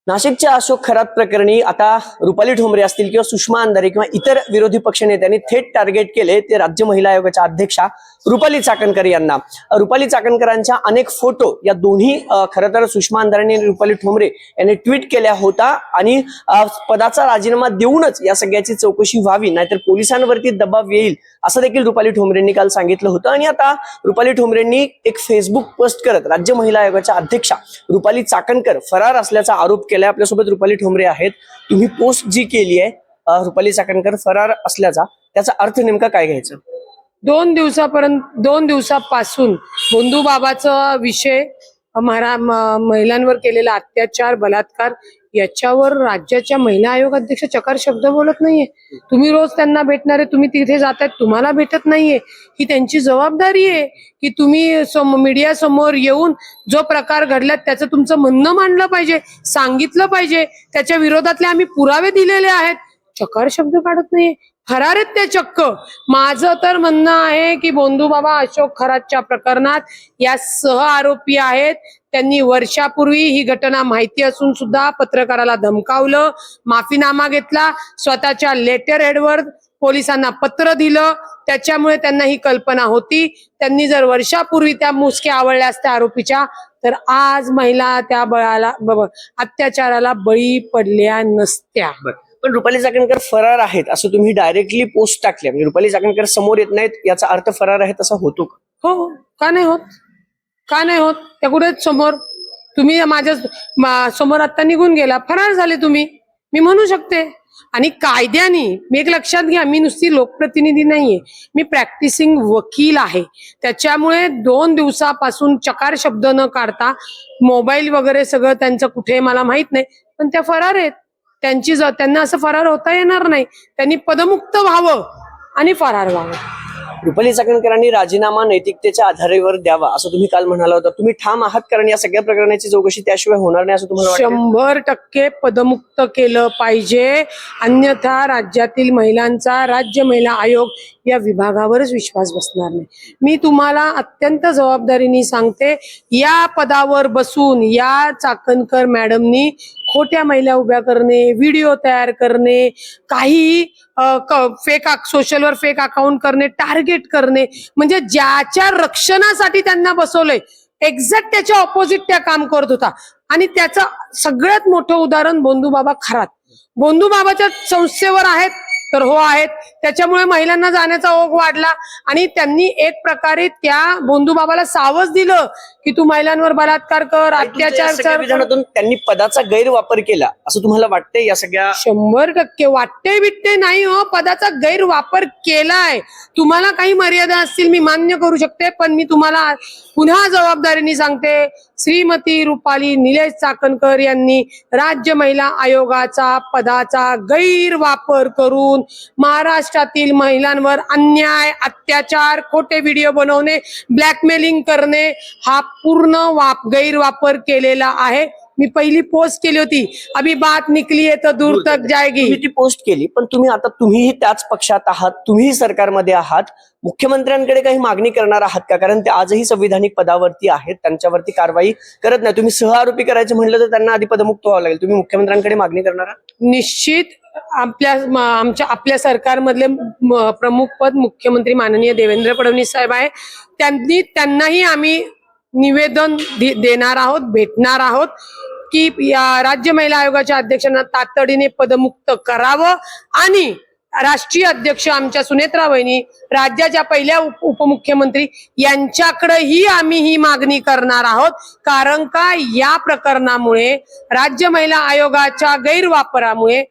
नाशिकच्या अशोक खरात प्रकरणी आता रुपाली ठोंबरे असतील किंवा सुषमा अंधारे किंवा इतर विरोधी पक्ष नेत्यांनी थेट टार्गेट केले ते राज्य महिला आयोगाच्या अध्यक्षा रुपाली चाकणकर यांना। रुपाली चाकणकरांच्या अनेक फोटो या दोन्ही खरं तर सुषमा अंधारे आणि रुपाली ठोंबरे यांनी ट्विट केल्या होता आणि पदाचा राजीनामा देऊनच या सगळ्याची चौकशी व्हावी, नाहीतर पोलिसांवरती दबाव येईल असं देखील रुपाली ठोंबरेंनी काल सांगितलं होतं। आणि आता रुपाली ठोंबरेंनी एक फेसबुक पोस्ट करत राज्य महिला आयोगाच्या अध्यक्षा रुपाली चाकणकर फरार असल्याचा आरोप केलाय। आपल्यासोबत रुपाली ठोंबरे आहेत। तुम्ही पोस्ट जी केली आहे रुपाली चाकणकर फरार असल्याचा, त्याचा अर्थ नेमका काय घ्यायचा? 2 दिवसापासून बंधू बाबाचा विषय, महिलांवर केलेला अत्याचार, बलात्कार याच्यावर राज्याच्या महिला आयोग अध्यक्ष चकार शब्द बोलत नाहीये। तुम्ही रोज त्यांना भेटणारे, तुम्ही तिथे जातायत, तुम्हाला भेटत नाहीये। ही त्यांची जबाबदारी आहे की तुम्ही मीडिया समोर येऊन जो प्रकार घडला त्याचं तुमचं म्हणणं मांडलं पाहिजे, सांगितलं पाहिजे, त्याच्या विरोधातले आम्ही पुरावे दिलेले आहेत। चकार शब्द काढत नाहीये, फरार आहेत ते चक्क। माझं तर म्हणणं आहे की बंधू बाबा अशोक खरातच्या प्रकरणात या सह आरोपी आहेत। त्यांनी वर्षापूर्वी ही घटना माहिती असून सुद्धा पत्रकाराला धमकावलं, माफीनामा घेतला, स्वतःच्या लेटर हेडवर पोलिसांना पत्र दिलं, त्याच्यामुळे त्यांना ही कल्पना होती। त्यांनी जर वर्षापूर्वी त्या मुसक्या आवळल्या असत्या आरोपीच्या, तर आज महिला त्या अत्याचाराला बळी पडल्या नसत्या। पण रुपाली चाकणकर फरार आहेत असं तुम्ही डायरेक्टली पोस्ट टाकले, म्हणजे रुपाली चाकणकर समोर येत नाहीत याचा अर्थ फरार आहेत असा होतो का? हो, का नाही होत? का नाही होत? त्या कुठेच समोर, तुम्ही माझ्या समोर आता निघून गेला, फरार झाले तुम्ही, मी म्हणू शकते। आणि कायद्याने मी एक लक्षात घ्या, मी नुसती लोकप्रतिनिधी नाहीये, मी प्रॅक्टिसिंग वकील आहे। त्याच्यामुळे 2 दिवसापासून चकार शब्द न काढता मोबाईल वगैरे सगळं त्यांचं कुठे मला माहित नाही, पण त्या फरार आहेत। त्यांना असं फरार होता येणार नाही। त्यांनी पदमुक्त व्हावं आणि फरार व्हावं। रुपाली चाकणकरांनी राजीनामा नैतिकतेच्या आधारावर द्यावा असं तुम्ही काल म्हणाला होता। तुम्ही ठाम आहात? कारण या सगळ्या प्रकरणाची चौकशी त्याशिवाय होणार नाही असं तुम्हाला वाटतं? 100% पदमुक्त केलं पाहिजे, अन्यथा राज्यातील महिलांचा राज्य महिला आयोग या विभागावरच विश्वास बसणार नाही। मी तुम्हाला अत्यंत जबाबदारीने सांगते, या पदावर बसून या चाकणकर मॅडमनी खोट्या महिला उभ्या करणे, व्हिडिओ तयार करणे, काही सोशलवर फेक अकाउंट करणे, टार्गेट करणे, म्हणजे ज्याच्या रक्षणासाठी त्यांना बसवलंय एक्झॅक्ट त्याच्या ऑपोजिट त्या काम करत होता। आणि त्याचं सगळ्यात मोठं उदाहरण बंधू बाबा खरात। बंधू बाबाच्या संस्थेवर आहेत तर हो आहेत, त्याच्यामुळे महिलांना जाण्याचा ओघ वाढला आणि त्यांनी एक प्रकारे त्या बंधू बाबाला सावज दिलं की तू महिलांवर बलात्कार कर, अत्याचार कर। त्यांनी पदाचा गैरवापर केला असं तुम्हाला वाटतंय? या सगळ्या 100% वाटते बिटते नाही हो, पदाचा गैरवापर केलाय। तुम्हाला काही मर्यादा असतील मी मान्य करू शकते, पण मी तुम्हाला पुन्हा जबाबदारीने सांगते, श्रीमती रुपाली निलेश चाकणकर यांनी राज्य महिला आयोगाचा पदाचा गैरवापर करून महाराष्ट्रातील महिलांवर अन्याय, अत्याचार, खोटे व्हिडिओ बनवणे, ब्लॅकमेलिंग करणे हा पूर्ण गैरवापर केलेला आहे। मी पहिली पोस्ट केली होती, अभी बात निकली है तो दूर तक जाएगी। तुम्ही ती पोस्ट केली, पण तुम्हीही त्याच पक्षात आहात, तुम्हीही सरकारमध्ये आहात, मुख्यमंत्र्यांकडे काही मागणी करणार आहात का? कारण ते आजही संविधानिक पदावरती आहेत, त्यांच्यावरती कारवाई करत नाही। तुम्ही सह आरोपी करायचं म्हणलं तर त्यांना आधी पदमुक्त व्हावं लागेल। तुम्ही मुख्यमंत्र्यांकडे मागणी करणार आहात? निश्चित आपल्या सरकारमधले प्रमुख पद मुख्यमंत्री माननीय देवेंद्र फडणवीस साहेब आहे, त्यांनाही आम्ही निवेदन देणार आहोत, भेटणार आहोत की या राज्य महिला आयोगाच्या अध्यक्षांना तातडीने पदमुक्त करावं आणि राष्ट्रीय अध्यक्ष आमच्या सुनेत्रा वहिनी, राज्याच्या पहिल्या उपमुख्यमंत्री यांच्याकडेही आम्ही ही मागणी करणार आहोत। कारण का या प्रकरणामुळे, राज्य महिला आयोगाच्या गैरवापरामुळे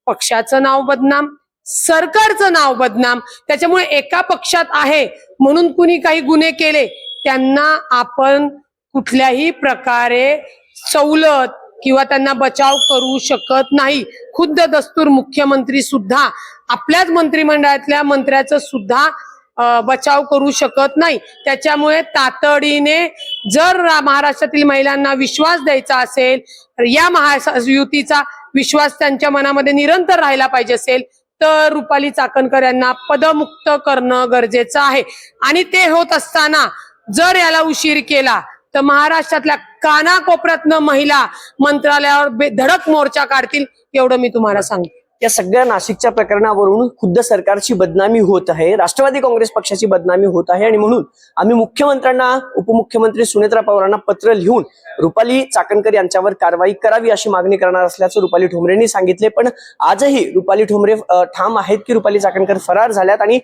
पक्षाचं नाव बदनाम, सरकारचं नाव बदनाम। त्याच्यामुळे एका पक्षात आहे म्हणून कुणी काही गुन्हे केले त्यांना आपण कुठल्याही प्रकारे सवलत किंवा त्यांना बचाव करू शकत नाही। खुद्द दस्तूर मुख्यमंत्री सुद्धा आपल्याच मंत्रिमंडळातल्या मंत्र्याचं सुद्धा बचाव करू शकत नाही। त्याच्यामुळे तातडीने जर महाराष्ट्रातील महिलांना विश्वास द्यायचा असेल, या महायुतीचा विश्वास त्यांच्या मनामध्ये निरंतर राहिला पाहिजे असेल, तर रुपाली चाकणकर यांना पदमुक्त करणं गरजेचं आहे। आणि ते होत असताना जर याला उशीर केला तर महाराष्ट्रातल्या कानाकोपऱ्यातनं महिला मंत्रालयावर धडक मोर्चा काढतील एवढं मी तुम्हाला सांगते. या सगळ्या नाशिकच्या प्रकरणावरून खुद्द सरकारची बदनामी होत आहे, राष्ट्रवादी काँग्रेस पक्षाची बदनामी होत आहे आणि म्हणून आम्ही मुख्यमंत्र्यांना, उपमुख्यमंत्री सुनेत्रा पवारांना पत्र लिहून रुपाली चाकणकर यांच्यावर कारवाई करावी अशी मागणी करणार असल्याचं रुपाली ठोंबरेंनी सांगितले. पण आजही रुपाली ठोंबरे ठाम आहेत की रुपाली चाकणकर फरार झाल्यात आणि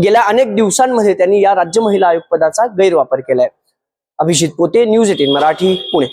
गेल्या अनेक दिवसांमध्ये त्यांनी या राज्य महिला आयोग पदाचा गैरवापर केलाय. अभिजित पोते, न्यूज 18 मराठी, पुणे.